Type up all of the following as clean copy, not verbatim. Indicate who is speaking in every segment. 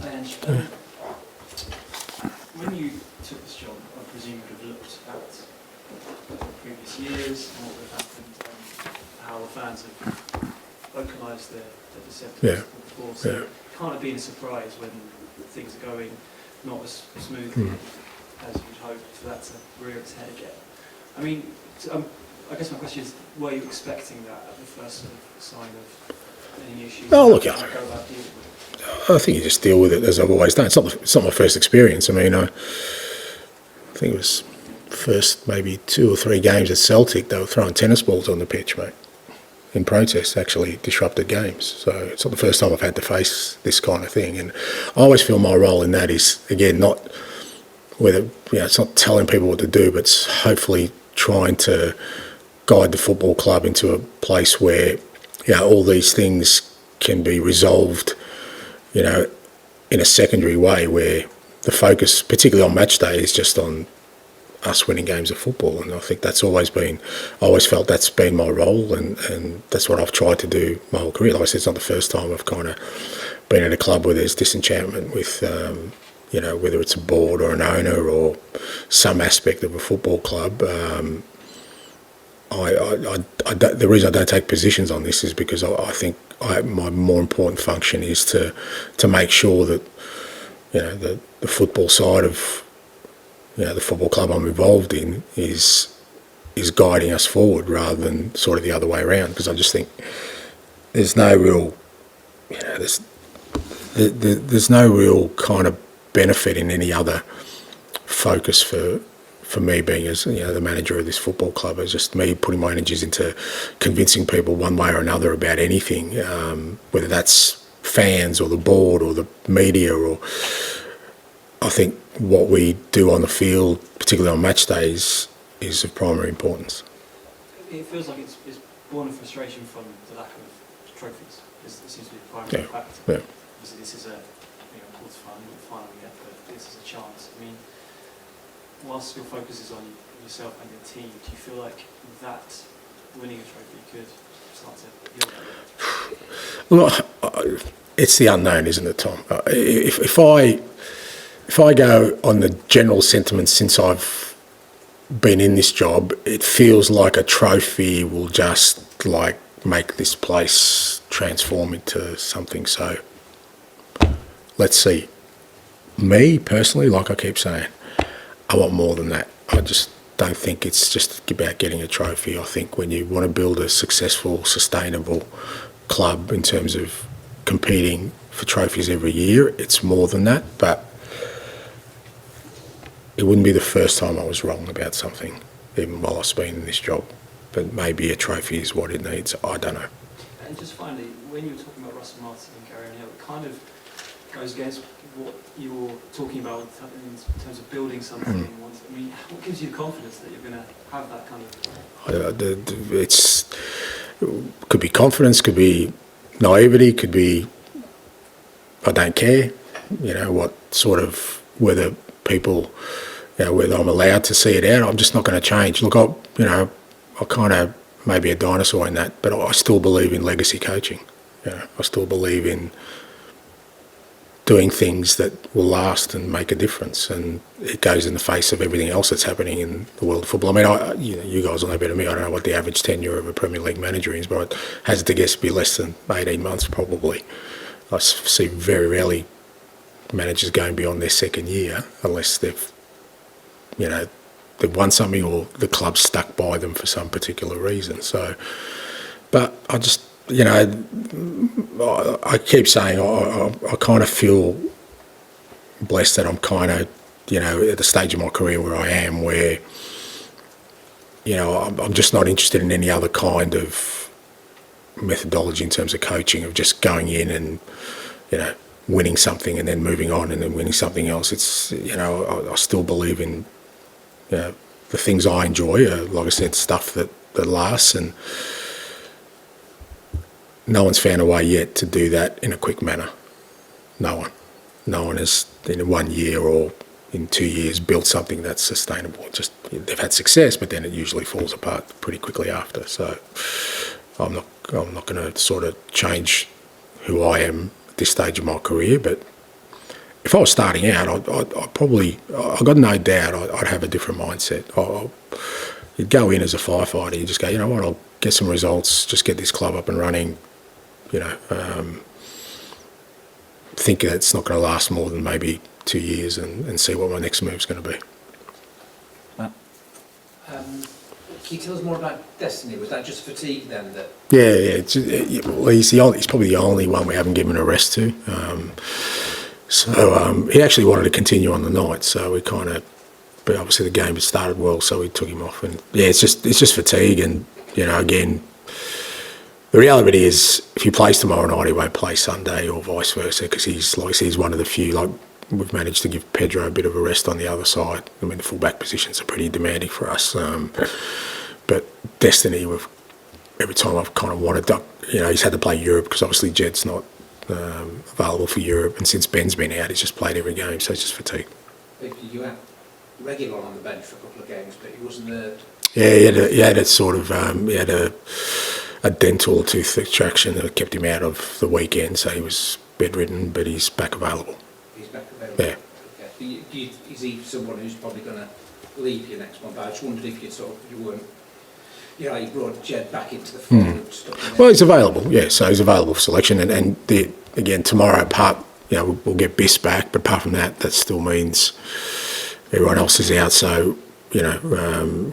Speaker 1: Ange, when you took this job, I presume you would have looked at previous years and what would have happened and how the fans have vocalised their dissent before. So it can't have been a surprise when things are going not as smoothly as you'd hope for that to rear its head again. I mean, I guess my question is, were you expecting that at the first sort of sign of any issues?
Speaker 2: Oh, look,
Speaker 1: I
Speaker 2: I think you just deal with it as I've always done. It's not my first experience. I mean, I think it was first maybe 2 or 3 games at Celtic, they were throwing tennis balls on the pitch, mate, in protest, actually disrupted games. So it's not the first time I've had to face this kind of thing. And I always feel my role in that is, again, not whether, it's not telling people what to do, but it's hopefully trying to guide the football club into a place where, all these things can be resolved, in a secondary way, where the focus, particularly on match day, is just on us winning games of football. And I think that's always been, I always felt that's been my role, and that's what I've tried to do my whole career. Like I said, it's not the first time I've kind of been at a club where there's disenchantment with, whether it's a board or an owner or some aspect of a football club. The reason I don't take positions on this is because I think my more important function is to make sure that the football side of the football club I'm involved in is guiding us forward rather than sort of the other way around. Because I just think there's no real there's no real kind of benefit in any other focus for me being as the manager of this football club. Is just me putting my energies into convincing people one way or another about anything, whether that's fans or the board or the media. Or I think what we do on the field, particularly on match days, is of primary importance.
Speaker 1: It feels like it's born of frustration from the lack of trophies. This seems to be the primary factor.
Speaker 2: Yeah.
Speaker 1: Obviously, this is a quarter-final, not final yet, but this is a chance. I mean, whilst your focus is on yourself and your team, do you feel like that winning a trophy could start to heal that?
Speaker 2: Well, it's the unknown, isn't it, Tom? If I go on the general sentiment since I've been in this job, it feels like a trophy will just make this place transform into something. So let's see. Me personally, like I keep saying, I want more than that. I just don't think it's just about getting a trophy. I think when you want to build a successful, sustainable club in terms of competing for trophies every year, it's more than that. But it wouldn't be the first time I was wrong about something, even while I've been in this job. But maybe a trophy is what it needs. I don't know.
Speaker 1: And just finally, when you were talking about Russell Martin and Gary O'Neill, it kind of goes against what you were talking about in terms of building something. I mean, what gives you the confidence that you're going to have that kind of...
Speaker 2: Could be confidence, could be naivety, could be I don't care. Whether people, whether I'm allowed to see it out. I'm just not going to change. Look, I kind of maybe a dinosaur in that, but I still believe in legacy coaching. I still believe in doing things that will last and make a difference, and it goes in the face of everything else that's happening in the world of football. I mean, you guys will know better than me. I don't know what the average tenure of a Premier League manager is, but I hazard to guess be less than 18 months probably. I see very rarely managers going beyond their second year unless they've won something or the club's stuck by them for some particular reason. So, but I just, I keep saying I kind of feel blessed that I'm kind of, at the stage of my career where I am, where, I'm just not interested in any other kind of methodology in terms of coaching, of just going in and, winning something and then moving on and then winning something else. It's, I still believe in, the things I enjoy, like I said, stuff that lasts, and no one's found a way yet to do that in a quick manner. No one has in 1 year or in 2 years built something that's sustainable. Just they've had success, but then it usually falls apart pretty quickly after. So I'm not going to sort of change who I am at this stage of my career, but if I was starting out, I'd probably, I got no doubt I'd have a different mindset. You'd go in as a firefighter, you just go, you know what, I'll get some results, just get this club up and running, you know, think that it's not going to last more than maybe 2 years and see what my next move's going to be.
Speaker 3: Can you tell us more about Destiny? Was that just fatigue then?
Speaker 2: Well, he's probably the only one we haven't given a rest to. So he actually wanted to continue on the night, so we kind of, but obviously the game had started well, so we took him off. And yeah, it's just fatigue, and you know, again, the reality is if he plays tomorrow night, he won't play Sunday or vice versa, because he's one of the few. Like, we've managed to give Pedro a bit of a rest on the other side. I mean, the fullback positions are pretty demanding for us. But Destiny, every time I've kind of wanted to, you know, he's had to play Europe because obviously Jed's not available for Europe, and since Ben's been out, he's just played every game, so it's just fatigue.
Speaker 3: You had regular on the bench for a couple of games, but he wasn't there.
Speaker 2: Yeah, he had a sort of he had a dental tooth extraction that kept him out of the weekend, so he was bedridden, but he's back available.
Speaker 3: He's back available.
Speaker 2: Yeah.
Speaker 3: Okay. Is he someone who's probably going to leave you next month? I just wondered if you weren't. You know, you brought Jed back into the fold.
Speaker 2: Well, he's available, yeah, so he's available for selection. And again, tomorrow, you know, we'll get Biss back, but apart from that, that still means everyone else is out. So, you know,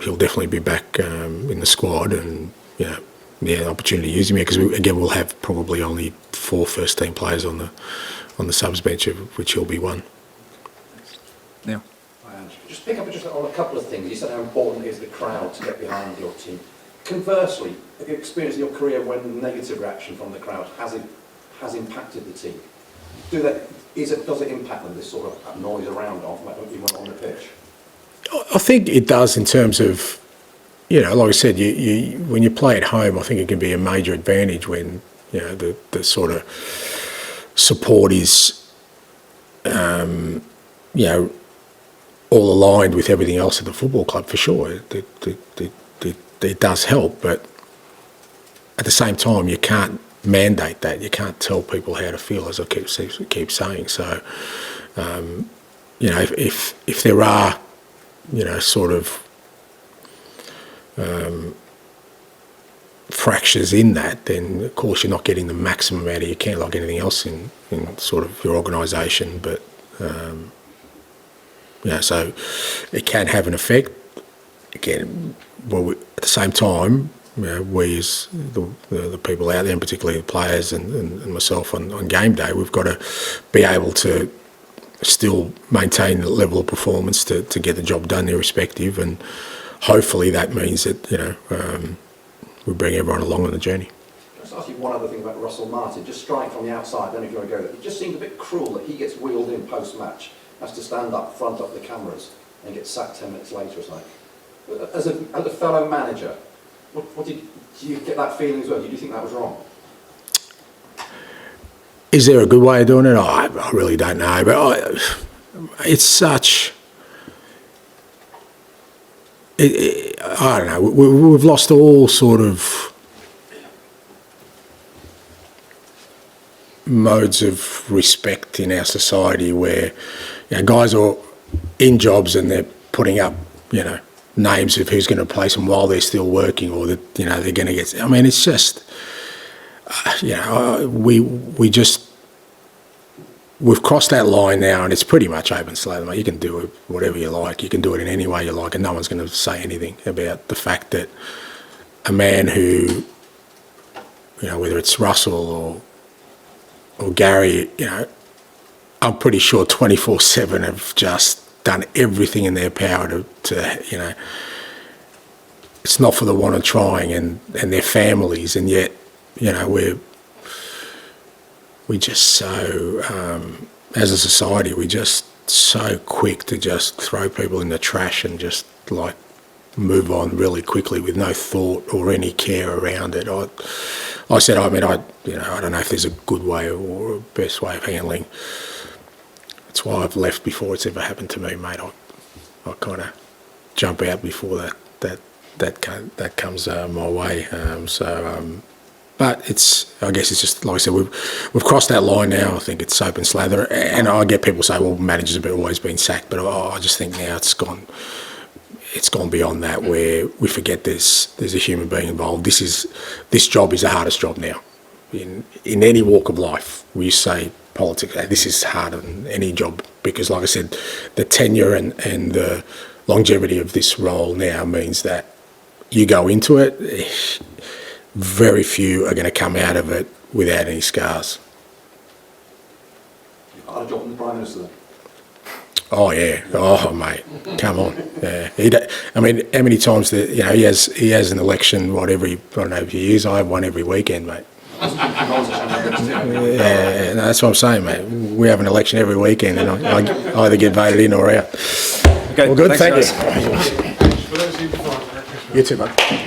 Speaker 2: he'll definitely be back in the squad, and, you know, yeah, opportunity to use him here, because, we'll have probably only 4 first-team players on the subs bench, of which he'll be one.
Speaker 4: Yeah.
Speaker 5: Just pick up on a couple of things. You said how important it is the crowd to get behind your team. Conversely, have you experienced in your career when negative reaction from the crowd has impacted the team? Does it impact them, this sort of noise around even on the pitch?
Speaker 2: I think it does, in terms of, you know, like I said, you when you play at home, I think it can be a major advantage when, you know, the sort of support is, you know, all aligned with everything else at the football club, for sure. It does help, but at the same time, you can't mandate that. You can't tell people how to feel, as I keep saying. So, you know, if there are, you know, sort of fractures in that, then of course you're not getting the maximum out of your can, like anything else in sort of your organisation. But you know, so it can have an effect. Again, well, at the same time, you know, we as the people out there, and particularly the players and myself on game day, we've got to be able to still maintain the level of performance to get the job done irrespective, and hopefully that means that, you know, we bring everyone along on the journey.
Speaker 5: Just ask you one other thing about Russell Martin, just strike from the outside, I don't know if you want to go there. It just seemed a bit cruel that he gets wheeled in post-match, has to stand up front of the cameras and gets sacked 10 minutes later. It's like, as a fellow manager, do you get that feeling as well? Do you think that was wrong?
Speaker 2: Is there a good way of doing it? I really don't know, but it's such. I don't know. We've lost all sort of modes of respect in our society, where, you know, guys are in jobs and they're putting up, you know, names of who's going to replace them while they're still working, or that, you know, they're going to get. I mean, it's just, you know, we've crossed that line now, and it's pretty much open slate. You can do it whatever you like. You can do it in any way you like, and no one's going to say anything about the fact that a man who, you know, whether it's Russell or Gary, you know, I'm pretty sure 24/7 have just done everything in their power to you know, it's not for the want of trying, and their families, and yet, you know, we just so, as a society, we're just so quick to just throw people in the trash and just like move on really quickly with no thought or any care around it. I don't know if there's a good way or a best way of handling. That's why I've left before it's ever happened to me, mate. I kind of jump out before that comes my way. But I guess it's just like I said, we've crossed that line now. I think it's soap and slather, and I get people say, well, managers have always been sacked, but I just think now it's gone beyond that, where we forget there's a human being involved. This job is the hardest job now in any walk of life. We say politics, this is harder than any job, because like I said, the tenure and the longevity of this role now means that you go into it, very few are going to come out of it without any scars.
Speaker 5: I'd job from the Prime Minister then.
Speaker 2: Oh yeah, oh mate, come on. Yeah. I mean, how many times he has an election, every, I don't know, few years. I have one every weekend, mate. Yeah, no, that's what I'm saying, mate. We have an election every weekend, and I either get voted in or out.
Speaker 4: Okay,
Speaker 2: Well, good, thank
Speaker 4: thanks,
Speaker 2: you. You too, mate.